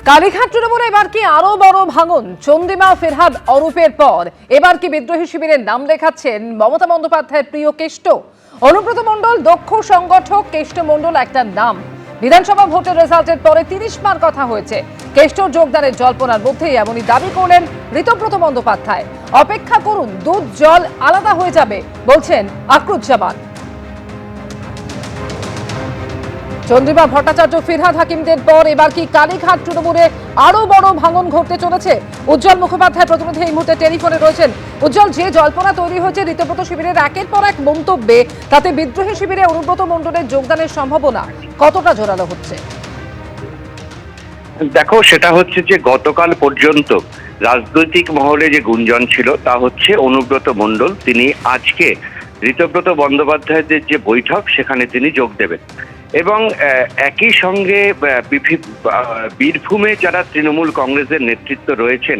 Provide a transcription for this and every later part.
কালীঘাট তৃণমূলে এবার কি আরো বড় ভাঙন? চন্দ্রিমা ফেরহাদ অরূপের পর এবার কি বিদ্রোহী শিবিরের নাম লেখাচ্ছেন মমতা বন্দ্যোপাধ্যায়ের প্রিয় কেষ্ট? অনুব্রত মণ্ডল দক্ষ সংগঠক কেষ্ট মণ্ডল একটা নাম। বিধানসভা ভোটের রেজাল্টের পরে ৩০ বার কথা হয়েছে। কেষ্ট যোগদানের জল্পনার মধ্যেই এমনই দাবি করলেন ঋতব্রত বন্দ্যোপাধ্যায়। অপেক্ষা করুন, দুধ জল আলাদা হয়ে যাবে বলছেন আকরুজ্জামান। চন্দ্রিমা ভট্টাচার্য ফিরহাদ হাকিমদের পর এবার কি কালীঘাট তৃণমূলে আরো বড় ভাঙন ঘটতে চলেছে? উজ্জ্বল মুখোপাধ্যায় প্রতিনিধি এই মুহূর্তে টেলিফোনে রয়েছেন। উজ্জ্বল, যে জল্পনা তৈরি হয়েছে ঋতব্রত শিবিরের একের পর এক মন্তব্যে, তাতে বিদ্রোহী শিবিরে অনুব্রত মণ্ডলের যোগদানের সম্ভাবনা কতটা জোরালো হচ্ছে? দেখো, সেটা হচ্ছে যে গতকাল পর্যন্ত রাজনৈতিক মহলে যে গুঞ্জন ছিল তা হচ্ছে অনুব্রত মণ্ডল তিনি আজকে ঋতব্রত বন্দ্যোপাধ্যায়দের যে বৈঠক সেখানে তিনি যোগ দেবেন এবং একই সঙ্গে বীরভূমে যারা তৃণমূল কংগ্রেসের নেতৃত্ব রয়েছেন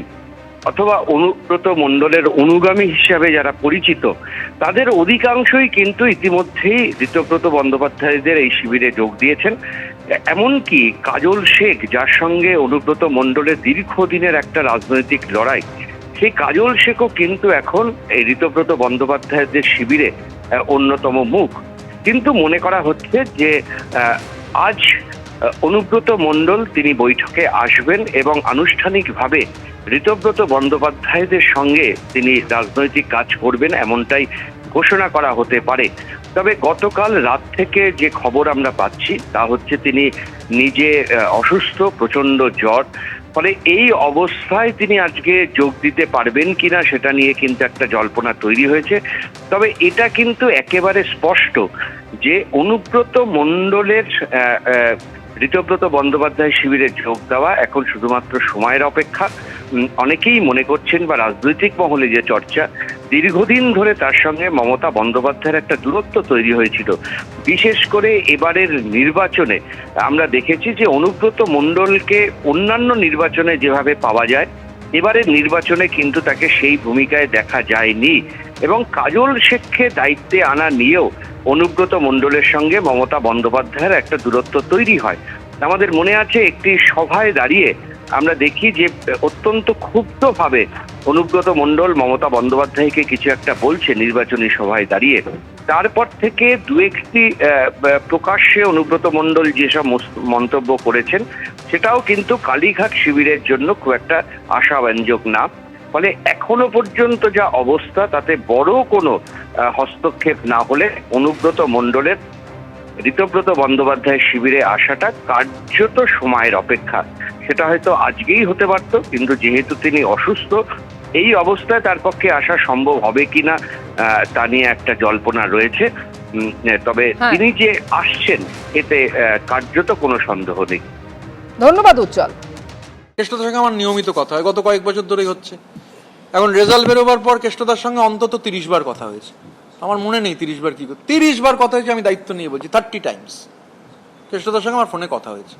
অথবা অনুব্রত মণ্ডলের অনুগামী হিসাবে যারা পরিচিত তাদের অধিকাংশই কিন্তু ইতিমধ্যেই ঋতব্রত বন্দ্যোপাধ্যায়দের এই শিবিরে যোগ দিয়েছেন। এমনকি কাজল শেখ, যার সঙ্গে অনুব্রত মণ্ডলের দীর্ঘদিনের একটা রাজনৈতিক লড়াই, সেই কাজল শেখও কিন্তু এখন এই ঋতব্রত বন্দ্যোপাধ্যায়দের শিবিরে অন্যতম মুখ। কিন্তু মনে করা হচ্ছে যে আজ অনুব্রত মণ্ডল তিনি বৈঠকে আসবেন এবং আনুষ্ঠানিকভাবে ঋতব্রত বন্দ্যোপাধ্যায়দের সঙ্গে তিনি রাজনৈতিক কাজ করবেন এমনটাই ঘোষণা করা হতে পারে। তবে গতকাল রাত থেকে যে খবর আমরা পাচ্ছি তা হচ্ছে তিনি নিজে অসুস্থ, প্রচণ্ড জ্বর, ফলে এই অবস্থায় তিনি আজকে যোগ দিতে পারবেন কিনা সেটা নিয়ে কিন্তু একটা জল্পনা তৈরি হয়েছে। তবে এটা কিন্তু একেবারে স্পষ্ট যে অনুব্রত মণ্ডলের ঋতব্রত বন্দ্যোপাধ্যায় শিবিরে যোগ দেওয়া এখন শুধুমাত্র সময়ের অপেক্ষা। অনেকেই মনে করছেন বা রাজনৈতিক মহলে যে চর্চা, দীর্ঘদিন ধরে তার সঙ্গে মমতা বন্দ্যোপাধ্যায়ের একটা দূরত্ব তৈরি হয়েছিল। বিশেষ করে এবারের নির্বাচনে আমরা দেখেছি যে অনুব্রত মণ্ডলকে অন্যান্য নির্বাচনে যেভাবে পাওয়া যায় এবারের নির্বাচনে কিন্তু তাকে সেই ভূমিকায় দেখা যায়নি এবং কাজল শেখকে দায়িত্বে আনা নিয়েও অনুব্রত মণ্ডলের সঙ্গে মমতা বন্দ্যোপাধ্যায়ের একটা দূরত্ব তৈরি হয়। আমাদের মনে আছে একটি সভায় দাঁড়িয়ে আমরা দেখি যে অত্যন্ত ক্ষুব্ধভাবে অনুব্রত মণ্ডল মমতা বন্দ্যোপাধ্যায়কে কিছু একটা বলছে নির্বাচনী সভায় দাঁড়িয়ে। তারপর থেকে দু একটি প্রকাশ্যে অনুব্রত মণ্ডল যেসব মন্তব্য করেছেন সেটাও কিন্তু কালীঘাট শিবিরের জন্য খুব একটা আশাব্যঞ্জক না। ফলে এখনো পর্যন্ত যা অবস্থা তাতে বড় কোনো হস্তক্ষেপ না হলে অনুব্রত মণ্ডলের ঋতব্রত বন্দ্যোপাধ্যায় শিবিরে আসাটা কার্যত সময়ের অপেক্ষা। সেটা হয়তো আজকেই হতে পারত, কিন্তু যেহেতু তিনি অসুস্থ, এই অবস্থায় তার পক্ষে আসা সম্ভব হবে কিনা তা নিয়ে একটা জল্পনা রয়েছে। তবে তিনি যে আসছেন এতে কার্যত কোনো সন্দেহ নেই। ধন্যবাদ উজ্জ্বল। কেষ্টদার সঙ্গে আমার নিয়মিত কথা হয়, গত কয়েক বছর ধরেই হচ্ছে। এখন রেজাল্ট বেরোবার পর কেষ্টদার সঙ্গে অন্তত 30 বার কথা হয়েছে। আমার মনে নেই 30 বার কি 30 বার কথা হয়েছে, আমি দায়িত্ব নিয়ে বলছি 30 টাইমস কেষ্টদার সঙ্গে আমার ফোনে কথা হয়েছে।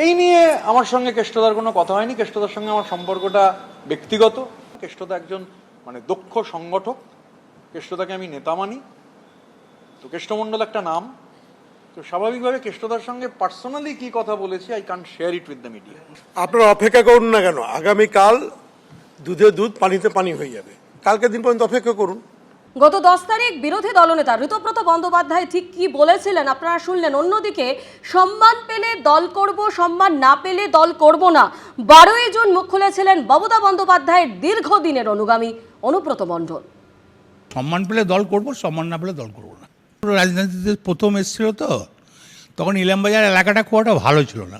এই নিয়ে আমার সঙ্গে কেষ্টদার কোনো কথা হয়নি। কেষ্টদার সঙ্গে আমার সম্পর্কটা ব্যক্তিগত। কেষ্টদা একজন দক্ষ সংগঠক, কেষ্টদাকে আমি নেতা মানি। তো কেষ্টমণ্ডল একটা নাম, তো স্বাভাবিকভাবে কেষ্টদার সঙ্গে পার্সোনালি কি কথা বলেছি I can't share it with the media. আপনারা অপেক্ষা করুন না কেন, আগামীকাল দুধে দুধ পানিতে পানি হয়ে যাবে। কালকে দিন পর্যন্ত অপেক্ষা করুন। গত 10 তারিখ বিরোধী দলনেতা ঋতব্রত বন্দ্যোপাধ্যায় ঠিক কি বলেছিলেন আপনারা শুনলেন। অন্যদিকে সম্মান পেলে দল করব, সম্মান না পেলে দল করব না, 12ই জুন মুখ খুলেছিলেন মমতা বন্দ্যোপাধ্যায়ের দীর্ঘদিনের অনুগামী অনুব্রত মণ্ডল। সম্মান পেলে দল করব, সম্মান না পেলে দল করব না। রাজনীতিতে প্রথম এসেছিল তো, তখন ইলামবাজার এলাকাটা খুব একটা ভালো ছিল না।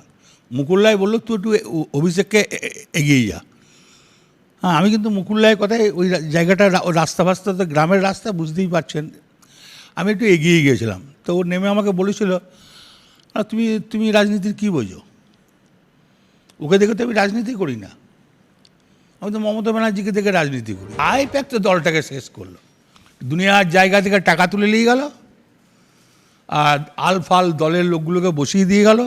মুকুল্লাই বললো তুই একটু অভিষেককে এগিয়ে যা। হ্যাঁ, আমি কিন্তু মুকুল্লাইয়ের কথায় ওই জায়গাটা রাস্তা ফাস্তা তো গ্রামের রাস্তা বুঝতেই পারছেন, আমি একটু এগিয়ে গিয়েছিলাম। তো ও নেমে আমাকে বলেছিল তুমি রাজনীতির কী বোঝো? ওকে দেখে তো আমি রাজনীতি করি না, আমি তো মমতা ব্যানার্জিকে দেখে রাজনীতি করি। আইপ্যাক তো দলটাকে শেষ করলো, দুনিয়ার জায়গা থেকে টাকা তুলে নিয়ে গেল আর আলফাল দলের লোকগুলোকে বসিয়ে দিয়ে গেল।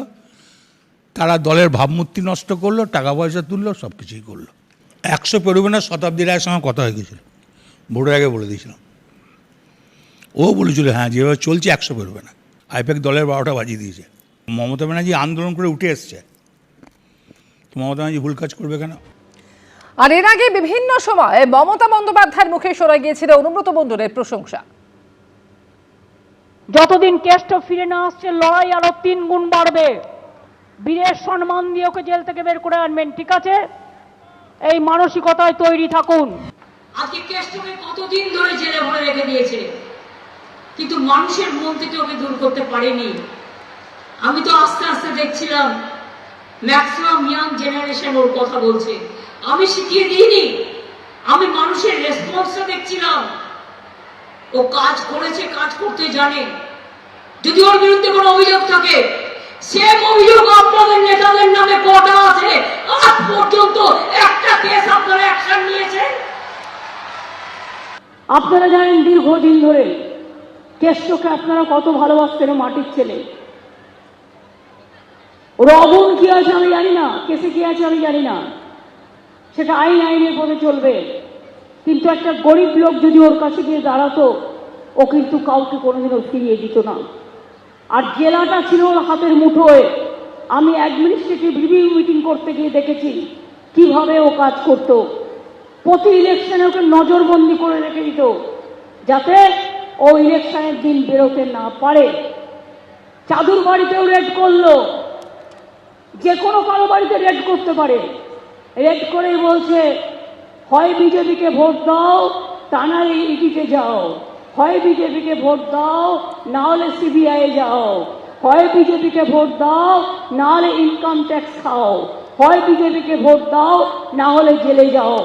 তারা দলের ভাবমূর্তি নষ্ট করলো, টাকা পয়সা তুললো, সব কিছুই করলো। 100 পেরোবে না, শতাব্দী রায়ের সঙ্গে কথা হয়ে গেছিলো, ভোটের আগে বলে দিয়েছিলাম। ও বলেছিল হ্যাঁ যেভাবে চলছে 100 পেরোবে না। আইপ্যাক দলের 12টা বাজিয়ে দিয়েছে। মমতা ব্যানার্জি আন্দোলন করে উঠে এসছে, তো মমতা ব্যানার্জি ভুল কাজ করবে কেন? আর এর আগে বিভিন্ন সময় মমতা বন্দ্যোপাধ্যায়ের মুখে শোনা গিয়েছিল অনুব্রত মণ্ডলের প্রশংসা। যতদিন কেষ্ট ফিরে না আসছে লড়াই আরো 3 গুণ বাড়বে। বীরের সম্মান দিয়ে ওকে জেল থেকে বের করে আনবেন, ঠিক আছে? এই মানসিকতায় তৈরি থাকুন। আজকে কেষ্টকে কতদিন ধরে জেলে ভরে রেখে দিয়েছে, কিন্তু মানুষের মন থেকে ওকে দূর করতে পারেনি। আমি তো আস্তে আস্তে দেখছিলাম ম্যাক্সিমাম ইয়াং জেনারেশন ওর কথা বলছে। আমি শিখিয়ে দিইনি, আমি মানুষের রেসপন্সটা দেখছিলাম। ও কাজ করেছে, কাজ করতে জানে। যদি ওর বিরুদ্ধে কোনো অভিযোগ থাকে, সেম অভিযোগ আপনাদের নেতাদের নামে কটা আছে? আজ পর্যন্ত একটা কেস আপনারা অ্যাকশন নিয়েছেন? আপনারা জানেন দীর্ঘদিন ধরে কেষ্টকে আপনারা কত ভালোবাসতেন, মাটির ছেলে। ওর অগুণ কি আছে আমি জানি না, কেসে কি আছে আমি জানি না, সেটা আইনের পথে চলবে। কিন্তু একটা গরিব লোক যদি ওর কাছে গিয়ে দাঁড়াতো, ও কিন্তু কাউকে কোনোদিনও ফিরিয়ে দিত না। আর জেলাটা ছিল ওর হাতের মুঠোয়। আমি অ্যাডমিনিস্ট্রেটিভ রিভিউ মিটিং করতে গিয়ে দেখেছি কিভাবে ও কাজ করত। প্রতি ইলেকশনে ওকে নজরবন্দি করে রেখে দিত, যাতে ও ইলেকশনের দিন বেরোতে না পারে। চাদুর বাড়িতেও রেড করলো, যে কোনো কারো বাড়িতে রেড করতে পারে। রেড করেই বলছে হয় বিজেপিকে ভোট দাও, তা নাহলে ইডিতে যাও, হয় বিজেপিকে ভোট দাও, না হলে সিবিআই যাও, হয় বিজেপিকে ভোট দাও, না হলে ইনকাম ট্যাক্স খাও, হয় বিজেপিকে ভোট দাও, না হলে জেলে যাও।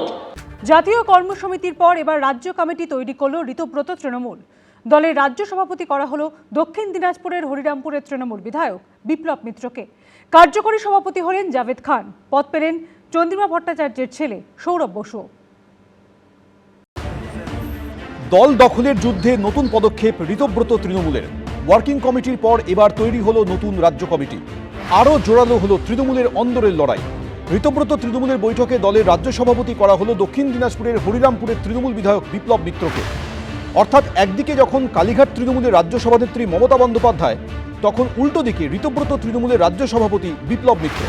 জাতীয় কর্মসমিতির পর এবার রাজ্য কমিটি তৈরি করল ঋতব্রত তৃণমূল। দলের রাজ্য সভাপতি করা হলো দক্ষিণ দিনাজপুরের হরিরামপুরের তৃণমূল বিধায়ক বিপ্লব মিত্রকে। কার্যকরী সভাপতি হলেন জাভেদ খান, পদ পেলেন চন্দ্রিমা ভট্টাচার্যের ছেলে সৌরভ বসু। দল দখলের যুদ্ধে নতুন পদক্ষেপ ঋতব্রত তৃণমূলের। ওয়ার্কিং কমিটির পর এবার তৈরি হলো নতুন রাজ্য কমিটি। আরও জোরালো হলো তৃণমূলের অন্দরের লড়াই। ঋতব্রত তৃণমূলের বৈঠকে দলের রাজ্য সভাপতি করা হলো দক্ষিণ দিনাজপুরের হরিরামপুরের তৃণমূল বিধায়ক বিপ্লব মিত্রকে। অর্থাৎ একদিকে যখন কালীঘাট তৃণমূলের রাজ্য সভানেত্রী মমতা বন্দ্যোপাধ্যায়, তখন উল্টো দিকে ঋতব্রত তৃণমূলের রাজ্য সভাপতি বিপ্লব মিত্র।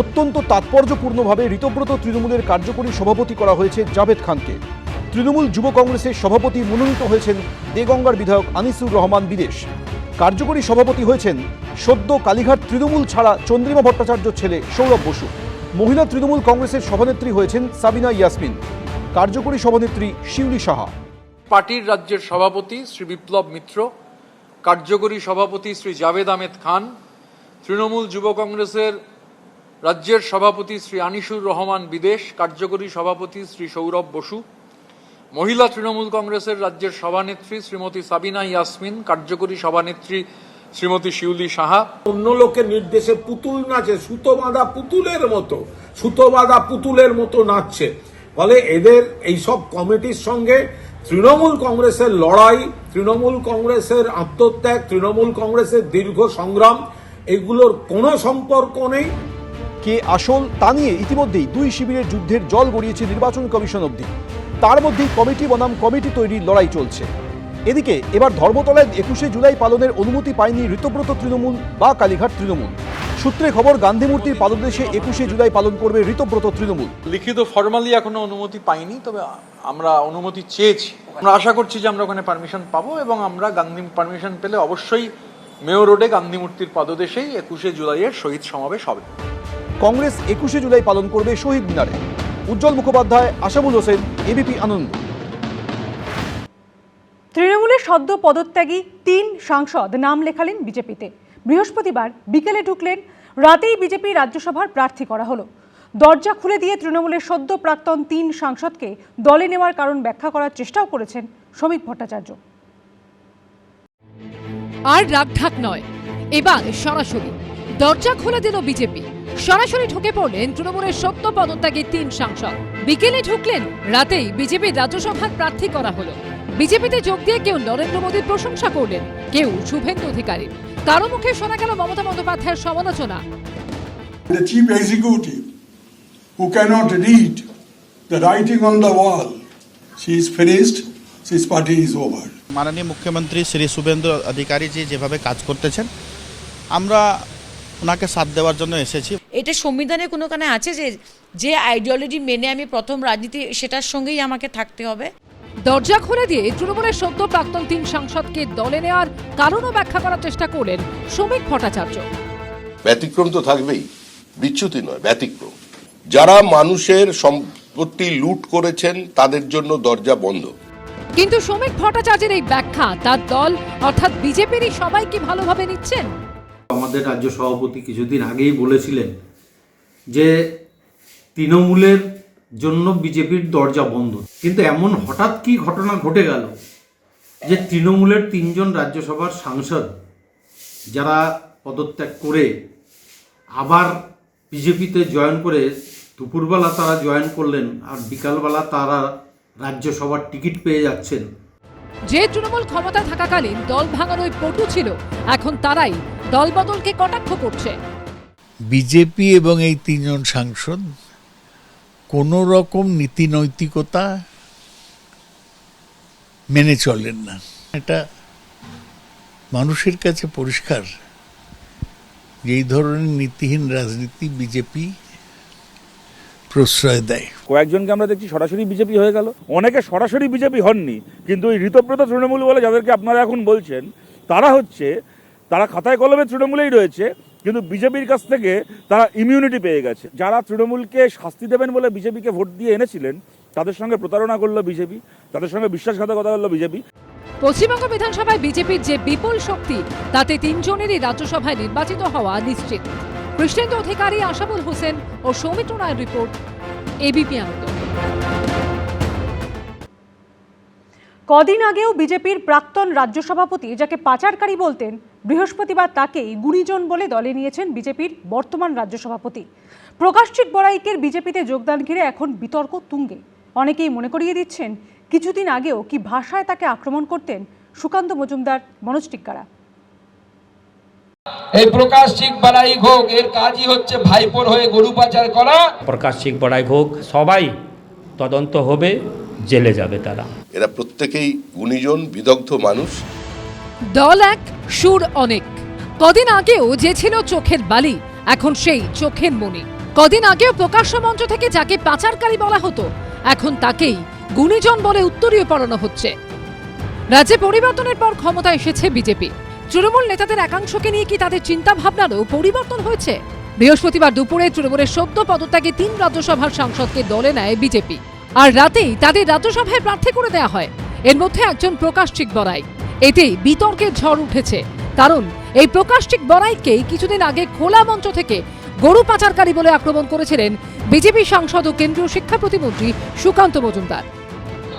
অত্যন্ত তাৎপর্যপূর্ণভাবে ঋতব্রত তৃণমূলের কার্যকরী সভাপতি করা হয়েছে জাভেদ খানকে। তৃণমূল যুব কংগ্রেসের সভাপতি মনোনীত হয়েছেন দেগঙ্গার বিধায়ক আনিসুর রহমান বিদেশ। কার্যকরী সভাপতি হয়েছেন সদ্য কালীঘাট তৃণমূল ছাড়া চন্দ্রিমা ভট্টাচার্য ছেলে সৌরভ বসু। মহিলা তৃণমূল কংগ্রেসের সভানেত্রী হয়েছেন সাবিনা ইয়াসমিন। কার্যকরী সভানেত্রী শিউলি সাহা। পার্টির রাজ্যের সভাপতি শ্রী বিপ্লব মিত্র, কার্যকরী সভাপতি শ্রী জাভেদ আহমেদ খান, তৃণমূল যুব কংগ্রেসের রাজ্যের সভাপতি শ্রী আনিসুর রহমান বিদেশ, কার্যকরী সভাপতি শ্রী সৌরভ বসু, মহিলা তৃণমূল কংগ্রেসের রাজ্যের সভানেত্রী শ্রীমতী সাবিনা ইয়াসমিন, কার্যকরী সভানেত্রী শ্রীমতী শিউলি সাহা। অন্য লোকের নির্দেশে পুতুল নাচে, সুতো বাঁধা পুতুলের মতো নাচছে। ফলে এদের এইসব কমিটির সঙ্গে তৃণমূল কংগ্রেসের লড়াই, তৃণমূল কংগ্রেসের আত্মত্যাগ, তৃণমূল কংগ্রেসের দীর্ঘ সংগ্রাম, এগুলোর কোনো সম্পর্ক নেই। কে আসল তা নিয়ে ইতিমধ্যেই দুই শিবিরের যুদ্ধের জল গড়িয়েছে নির্বাচন কমিশন অবধি। তার মধ্যেই কমিটি বনাম কমিটি তৈরির লড়াই চলছে। এদিকে এবার ধর্মতলায় 21শে জুলাই পালনের অনুমতি পায়নি ঋতব্রত তৃণমূল বা কালীঘাট তৃণমূল। সূত্রে খবর, গান্ধী মূর্তির পাদদেশে 21শে জুলাই পালন করবে ঋতব্রত তৃণমূল। লিখিত ফর্মালি এখনো অনুমতি পাইনি, তবে আমরা অনুমতি চেয়েছি। আমরা আশা করছি যে আমরা ওখানে পারমিশন পাবো, এবং আমরা গান্ধী পারমিশন পেলে অবশ্যই মেয়র রোডে গান্ধী মূর্তির পাদদেশেই 21শে জুলাইয়ের শহীদ সমাবেশ হবে। কংগ্রেস 21শে জুলাই পালন করবে শহীদ মিনারে। উজ্জ্বল মুখোপাধ্যায়, আশাবুল হোসেন, এবিপি আনন্দ। তৃণমূলের সদ্য পদত্যাগী 3 সাংসদ নাম লেখালেন বিজেপিতে। বৃহস্পতিবার বিকেলে ঢুকলেন, রাতেই বিজেপি রাজ্যসভার প্রার্থী করা হলো। দরজা খুলে দিয়ে তৃণমূলের সদ্য প্রাক্তন 3 সাংসদকে দলে নেওয়ার কারণ ব্যাখ্যা করার চেষ্টাও করেছেন শ্রমিক ভট্টাচার্য। আর রাগঢাক নয়, এবার সরাসরি দরজা খুলে দিল বিজেপি। সরাসরি ঢুকে পড়লেন তৃণমূলের সদ্য পদত্যাগী 3 সাংসদ। বিকেলে ঢুকলেন, রাতেই বিজেপির রাজ্যসভার প্রার্থী করা হলো। বিজেপিতে যোগ দিয়ে কেউ নরেন্দ্র মোদীর প্রশংসা করলেন, কেউ শুভেন্দু অধিকারী। কারো মুখে শোনা গেল মমতা বন্দ্যোপাধ্যায়ের সমালোচনা। The chief executive who cannot read the writing on the wall, she is finished, his party is over. মাননীয় মুখ্যমন্ত্রী শ্রী শুভেন্দু অধিকারী জি যেভাবে কাজ করতেছেন আমরা ওনাকে সাথ দেওয়ার জন্য এসেছি। এটা সংবিধানে কোনোখানে আছে যে যে আইডিওলজি মেনে আমি প্রথম রাজনীতি সেটার সঙ্গেই আমাকে থাকতে হবে? দরজা খুলে দিয়ে তৃণমূলের সদ্য প্রাক্তন 3 সাংসদকে দলে নেওয়ার কারণও ব্যাখ্যা করার চেষ্টা করলেন শ্রমিক ভট্টাচার্য। ব্যতিক্রম তো থাকবেই, বিচ্যুতি নয়, ব্যতিক্রম। যারা মানুষের সম্পত্তি লুট করেছেন তাদের জন্য দরজা বন্ধ। কিন্তু শ্রমিক ভট্টাচার্যের এই ব্যাখ্যা তার দল অর্থাৎ বিজেপিরই সবাই কি ভালোভাবে নিচ্ছেন? আমাদের রাজ্য সভাপতি কিছুদিন আগেই বলেছিলেন যে তৃণমূলের জন্য বিজেপির দরজা বন্ধ, কিন্তু এমন হঠাৎ কি ঘটনা ঘটে গেল যে তৃণমূলের 3 জন রাজ্যসভার সাংসদ যারা পদত্যাগ করে আবার বিজেপিতে জয়েন করে দুপুরবেলা তারা জয়েন করলেন আর বিকালবেলা তারা রাজ্যসভার টিকিট পেয়ে যাচ্ছেন। যে তৃণমূল ক্ষমতা থাকাকালীন দল ভাঙানোর পটু ছিল, এখন তারাই দল বদলকে কটাক্ষ করছে। বিজেপি এবং এই 3 জন সাংসদ কোনো রকম নীতি নৈতিকতা মেনে চলেন না, এটা মানুষের কাছে পরিষ্কার। এই ধরনের নীতিহীন রাজনীতি বিজেপি প্রশ্রয় দেয়। কয়েকজনকে আমরা দেখছি সরাসরি বিজেপি হয়ে গেল, অনেকে সরাসরি বিজেপি হননি, কিন্তু এই ঋতব্রত তৃণমূল বলে যাদেরকে আপনারা এখন বলছেন তারা খাতায় কলমে তৃণমূলেই রয়েছে, কিন্তু বিজেপির কাছ থেকে তারা ইমিউনিটি পেয়ে গেছে। যারা তৃণমূলকে শাস্তি দেবেন বলে বিজেপিকে ভোট দিয়ে এনেছিলেন তাদের সঙ্গে প্রতারণা করলো বিজেপি, তাদের সঙ্গে বিশ্বাসঘাতকতা করলো বিজেপি। পশ্চিমবঙ্গ বিধানসভায় বিজেপির যে বিপুল শক্তি, তাতে 3 জনেরই রাজ্যসভায় নির্বাচিত হওয়া নিশ্চিত। কৃষ্ণেন্দু অধিকারী, আশাবুল হোসেন ও সৌমিত্র রায়ের রিপোর্ট, এবিপি আনন্দ। কদিন আগেও বিজেপির প্রাক্তন রাজ্য সভাপতি, যাকে পাচারকারী বলতেন, বৃহস্পতিবার তাকেই গুণীজন বলে দলে নিয়েছেন বিজেপির বর্তমান রাজ্য সভাপতি। প্রকাশচিক বড়াইকের বিজেপিতে যোগদান ঘিরে এখন বিতর্ক তুঙ্গে। অনেকেই মনে করিয়ে দিচ্ছেন কিছুদিন আগেও কি ভাষায় তাকে আক্রমণ করতেন সুকান্ত মজুমদার, মনোজ টিক্কারা। এই প্রকাশচিক বড়াই ঘোগ এর কাজই হচ্ছে ভাইপোর হয়ে গরু পাচার করা। প্রকাশচিক বড়াই ঘোগ সবাই তদন্ত হবে, জেলে যাবে তারা। এরা প্রত্যেকেই গুণীজন, বিদগ্ধ মানুষ। দল এক, সুর অনেক। কদিন আগেও যে ছিল চোখের বালি, এখন সেই চোখের মণি। কদিন আগেও প্রকাশ্য মঞ্চ থেকে যাকে পাচারকারী বলা হতো, এখন তাকেই গুণীজন বলে উত্তরীয় পড়ানো হচ্ছে। রাজ্যে পরিবর্তনের পর ক্ষমতায় এসেছে বিজেপি। তৃণমূল নেতাদের একাংশকে নিয়ে কি তাদের চিন্তা ভাবনারও পরিবর্তন হয়েছে? বৃহস্পতিবার দুপুরে তৃণমূলের সদ্য পদত্যাগে 3 রাজ্যসভার সাংসদকে দলে নেয় বিজেপি, আর রাতেই তাদের রাজ্যসভায় প্রার্থী করে দেওয়া হয়। এর মধ্যে একজন প্রকাশচিক বড়াই। এতেই বিতর্কের ঝড় উঠেছে, কারণ এই প্রকাশচিক বড়াইকেই কিছুদিন আগে খোলা মঞ্চ থেকে গরু পাচারকারী বলে আক্রমণ করেছিলেন বিজেপি সাংসদ ও কেন্দ্রীয় শিক্ষা প্রতিমন্ত্রী সুকান্ত মজুমদার।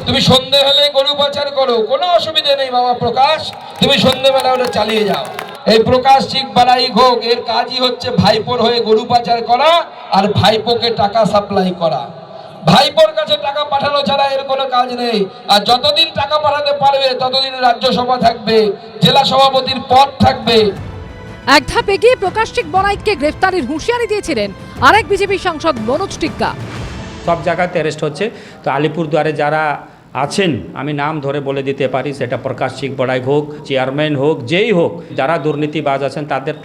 তুমি সন্ধে হলে গরু পাচার করো, কোনো অসুবিধা নেই বাবা প্রকাশ, তুমি সন্ধ্যেবেলা ওটা চালিয়ে যাও। এই প্রকাশচিক বড়াই ঘোগ এর কাজই হচ্ছে ভাইপোর হয়ে গরু পাচার করা আর ভাইপোকে টাকা সাপ্লাই করা। ভাইপোর কাছে টাকা পাঠানো ছাড়া এর কোনো কাজ নেই। আর যতদিন টাকা পাঠাতে পারবে ততদিন রাজ্যসভা থাকবে, জেলা সভাপতির পদ থাকবে। এক ধাপ এগিয়ে প্রকাশচিক বড়াইকে গ্রেফতারের হুঁশিয়ারি দিয়েছিলেন আরেক বিজেপি সাংসদ মনোজ টিক্কা। সব জায়গাতে অ্যারেস্ট হচ্ছে, তো আলিপুরদুয়ারে যারা আছেন আমি নাম ধরে বলে দিতে পারি, সেটা প্রকাশচিক বড়াই হোক, চেয়ারম্যান হোক, যেই হোক, যারা দুর্নীতিবাজ আছেন তাদের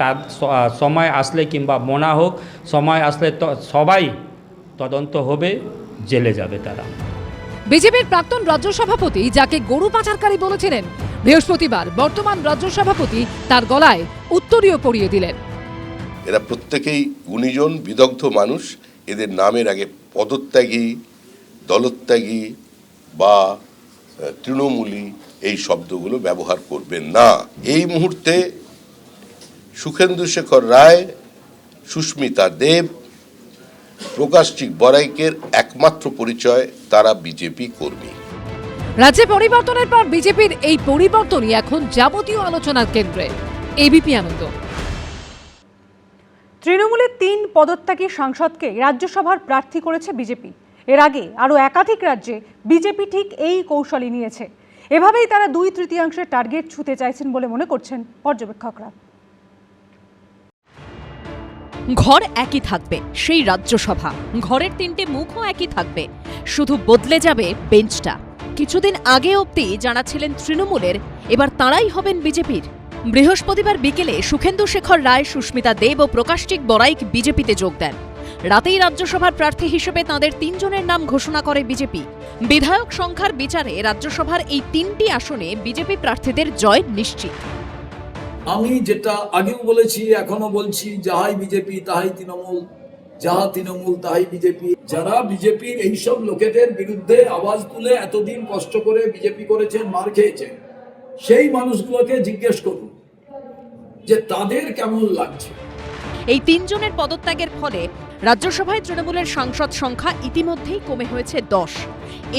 সময় আসলে কিংবা মোনা হোক, সময় আসলে সবাই তদন্ত হবে, জেলে যাবে তারা। বিজেপির প্রাক্তন রাজ্য সভাপতি, যাকে গরু পাচারকারী বলেছিলেন, বৃহস্পতিবার বর্তমান রাজ্য সভাপতি তার গলায় উত্তরীয় পরিয়ে দিলেন। এরা প্রত্যেকেই গুণীজন, বিদগ্ধ মানুষ। এদের নামের আগে পদত্যাগী, দলত্যাগী বা তৃণমূলী এই শব্দগুলো ব্যবহার করবেন না। এই মুহূর্তে সুখেন্দু শেখর রায়, সুস্মিতা দেব, প্রকাশচিক বড়াইকের একমাত্র পরিচয় তারা বিজেপি কর্মী। রাজ্যে পরিবর্তনের পর বিজেপির এই পরিবর্তনই এখন যাবতীয় আলোচনার কেন্দ্রে। এবিপি আনন্দ। তৃণমূলের 3 পদত্যাগী সাংসদকে রাজ্যসভার প্রার্থী করেছে বিজেপি। এর আগে আরও একাধিক রাজ্যে বিজেপি ঠিক এই কৌশলই নিয়েছে। এভাবেই তারা 2/3 টার্গেট ছুঁতে চাইছেন বলে মনে করছেন পর্যবেক্ষকরা। ঘর একই থাকবে, সেই রাজ্যসভা। ঘরের 3টে মুখও একই থাকবে, শুধু বদলে যাবে বেঞ্চটা। কিছুদিন আগে অবধি যারা ছিলেন তৃণমূলের এবার তাঁরাই হবেন বিজেপির। বৃহস্পতিবার বিকেলে সুখেন্দু শেখর রায়, সুস্মিতা দেব ও প্রকাশটিক বড়াইক বিজেপিতে যোগ দেন। রাতেই রাজ্যসভার প্রার্থী হিসেবে তাঁদের 3 জনের নাম ঘোষণা করে বিজেপি। বিধায়ক সংখ্যার বিচারে রাজ্যসভার এই 3টি আসনে বিজেপি প্রার্থীদের জয় নিশ্চিত। আমি যেটা আগেও বলেছি, এখনো বলছি, যাহাই বিজেপি তাহাই তৃণমূল, যাহা তৃণমূল তাহাই বিজেপি। যারা বিজেপির এইসব লোকেদের বিরুদ্ধে আওয়াজ তুলে এতদিন কষ্ট করে বিজেপি করেছেন, মার খেয়েছেন, সেই মানুষগুলোকে জিজ্ঞেস করুন যে তাদের কেমন লাগছে। এই 3 জনের পদত্যাগের ফলে রাজ্যসভায় তৃণমূলের সাংসদ সংখ্যা ইতিমধ্যেই কমে হয়েছে 10।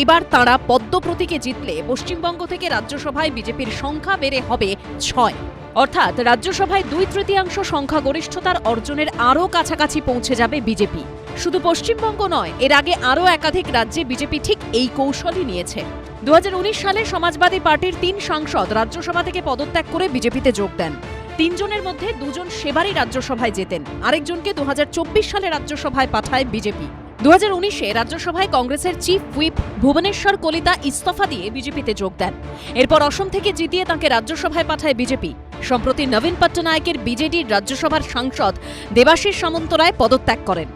এবার তাঁরা পদ্ম প্রতীকে জিতলে পশ্চিমবঙ্গ থেকে রাজ্যসভায় বিজেপির সংখ্যা বেড়ে হবে 6। অর্থাৎ রাজ্যসভায় 2/3 সংখ্যাগরিষ্ঠতার অর্জনের আরও কাছাকাছি পৌঁছে যাবে বিজেপি। শুধু পশ্চিমবঙ্গ নয়, এর আগে আরও একাধিক রাজ্যে বিজেপি ঠিক এই কৌশলই নিয়েছে। 2019 সালে সমাজবাদী পার্টির 3 সাংসদ রাজ্যসভা থেকে পদত্যাগ করে বিজেপিতে যোগ দেন। 3 জনের মধ্যে 2 জন সেবারই রাজ্যসভায় জেতেন, আরেকজনকে 2024 সালে রাজ্যসভায় পাঠায় বিজেপি। 2019-এ রাজ্যসভায় কংগ্রেসের চিফ হুইপ ভুবনেশ্বর কলিতা ইস্তফা দিয়ে বিজেপিতে যোগ দেন। এরপর অসম থেকে জিতিয়ে তাঁকে রাজ্যসভায় পাঠায় বিজেপি। সম্প্রতি নবীন পট্টনায়কের বিজেডির রাজ্যসভার সাংসদ দেবাশিস সামন্তরায় পদত্যাগ করেন।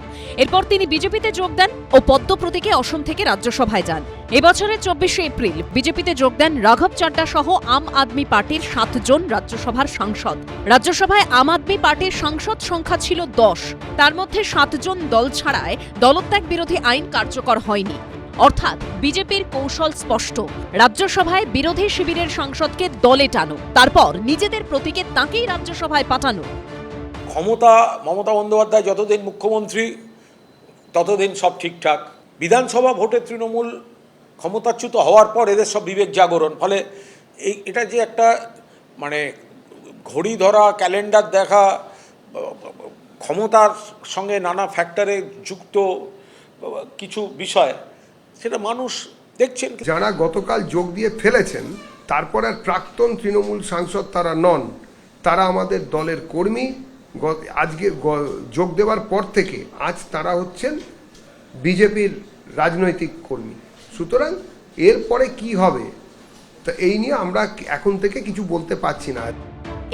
এরপর তিনি বিজেপিতে যোগ দেন ও পদ্ম প্রতীকে অসম থেকে রাজ্যসভায় যান। এবছরের 24শে এপ্রিল বিজেপিতে যোগ দেন রাঘব চাড্ডা সহ আম আদমি পার্টির 7 জন রাজ্যসভার সাংসদ। রাজ্যসভায় আম আদমি পার্টির সাংসদ সংখ্যা ছিল 10, তার মধ্যে 7 জন দল ছাড়ায় দলত্যাগ বিরোধী আইন কার্যকর হয়নি। অর্থাৎ বিজেপির কৌশল স্পষ্ট, রাজ্যসভায় বিরোধী শিবিরের সাংসদকে দলে টানো, তারপর নিজেদের প্রতীকে তাঁকেই রাজ্যসভায় পাঠানো। ক্ষমতা মমতা বন্দ্যোপাধ্যায় যতদিন মুখ্যমন্ত্রী ততদিন সব ঠিকঠাক। বিধানসভা ভোটে তৃণমূল ক্ষমতাচ্যুত হওয়ার পর এদের সব বিবেক জাগরণ, ফলে এটা যে একটা মানে ঘড়ি ধরা, ক্যালেন্ডার দেখা, ক্ষমতার সঙ্গে নানা ফ্যাক্টরে যুক্ত কিছু বিষয়, সেটা মানুষ দেখছেন। যারা গতকাল যোগ দিয়ে ফেলেছেন তারপর আর প্রাক্তন তৃণমূল সাংসদ তারা নন, তারা আমাদের দলের কর্মী। আজকে যোগ দেওয়ার পর থেকে আজ তারা হচ্ছেন বিজেপির রাজনৈতিক কর্মী। সুতরাং এরপরে কি হবে তা এই নিয়ে আমরা এখন থেকে কিছু বলতে পারছি না।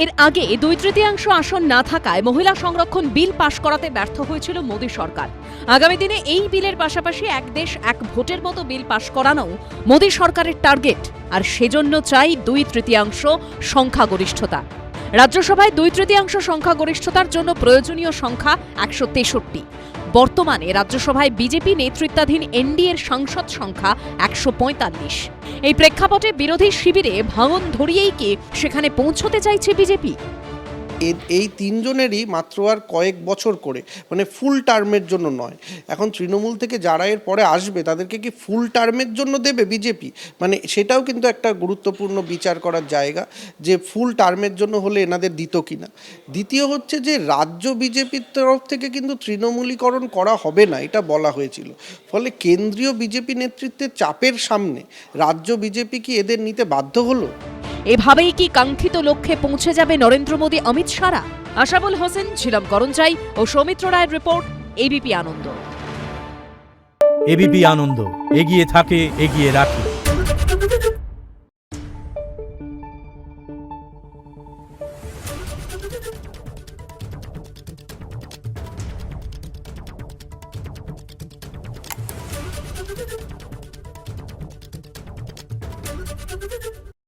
এর আগে 2/3 আসন না থাকায় মহিলা সংরক্ষণ বিল পাশ করাতে ব্যর্থ হয়েছিল মোদী সরকার। আগামী দিনে এই বিলের পাশাপাশি এক দেশ এক ভোটের মতো বিল পাশ করানো মোদী সরকারের টার্গেট, আর সেজন্য চাই 2/3 সংখ্যাগরিষ্ঠতা। রাজ্যসভায় 2/3 সংখ্যাগরিষ্ঠতার জন্য প্রয়োজনীয় সংখ্যা 163। বর্তমানে রাজ্যসভায় বিজেপি নেতৃত্বাধীন এনডিএর সাংসদ সংখ্যা 145। এই প্রেক্ষাপটে বিরোধী শিবিরে ভাঙন ধরিয়েই কি সেখানে পৌঁছতে চাইছে বিজেপি? এই 3 জনেরই মাত্র আর কয়েক বছর করে, মানে ফুল টার্মের জন্য নয়। এখন তৃণমূল থেকে যারা এর পরে আসবে তাদেরকে কি ফুল টার্মের জন্য দেবে বিজেপি? মানে সেটাও কিন্তু একটা গুরুত্বপূর্ণ বিচার করার জায়গা, যে ফুল টার্মের জন্য হলে এনাদের দিত কিনা। দ্বিতীয় হচ্ছে যে রাজ্য বিজেপির তরফ থেকে কিন্তু তৃণমূলীকরণ করা হবে না, এটা বলা হয়েছিল। ফলে কেন্দ্রীয় বিজেপি নেতৃত্বের চাপের সামনে রাজ্য বিজেপি কি এদের নিতে বাধ্য হলো? এভাবেই কি কাঙ্ক্ষিত লক্ষ্যে পৌঁছে যাবে নরেন্দ্র মোদী, অমিত শাহরা? আশাবুল হোসেন ছিলাম করঞ্চাই ও সৌমিত্র রায়ের রিপোর্ট, এবিপি আনন্দ। এবিপি আনন্দ, এগিয়ে থাকে, এগিয়ে রাখে।